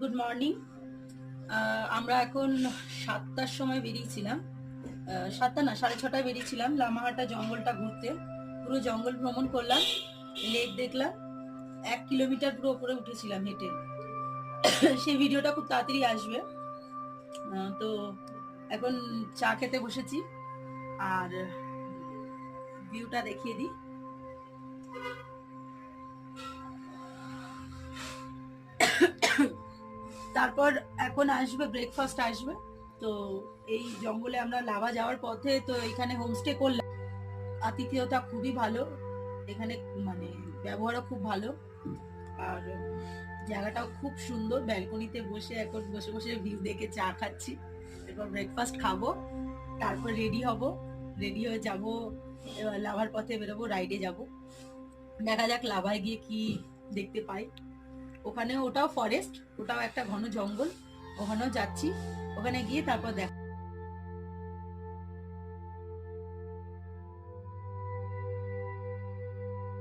Good morning. আমরা এখন 7টার সময় বেরিয়েছিলাম, 7টা না 6:30টায় বেরিয়েছিলাম লামাহাটা জঙ্গলটা ঘুরতে। পুরো জঙ্গল ভ্রমণ করলাম, লেক দেখলাম, 1 কিলোমিটার পুরো উপরে উঠেছিলাম হেঁটে। সেই ভিডিওটা খুব তাড়াতাড়ি আসবে। তো এখন চা খেতে বসেছি, আর ভিউটা দেখিয়ে দিই। তারপর এখন আসবে ব্রেকফাস্ট আসবে। তো এই জঙ্গলে আমরা লাভা যাওয়ার পথে তো এখানে হোমস্টে করলাম। আতিথেয়তা খুবই ভালো এখানে, মানে ব্যবহারও খুব ভালো, আর জায়গাটাও খুব সুন্দর। ব্যালকনিতে বসে এখন বসে বসে ভিউ দেখে চা খাচ্ছি। এরপর ব্রেকফাস্ট খাবো, তারপর রেডি হব, রেডি হয়ে যাব, এবার লাভার পথে বেরোবো, রাইডে যাব। দেখা যাক লাভায় গিয়ে কি দেখতে পাই। ওখানে ওটাও ফরেস্ট, ওটাও একটা ঘন জঙ্গল, ওখানেও যাচ্ছি। ওখানে গিয়ে তারপর দেখ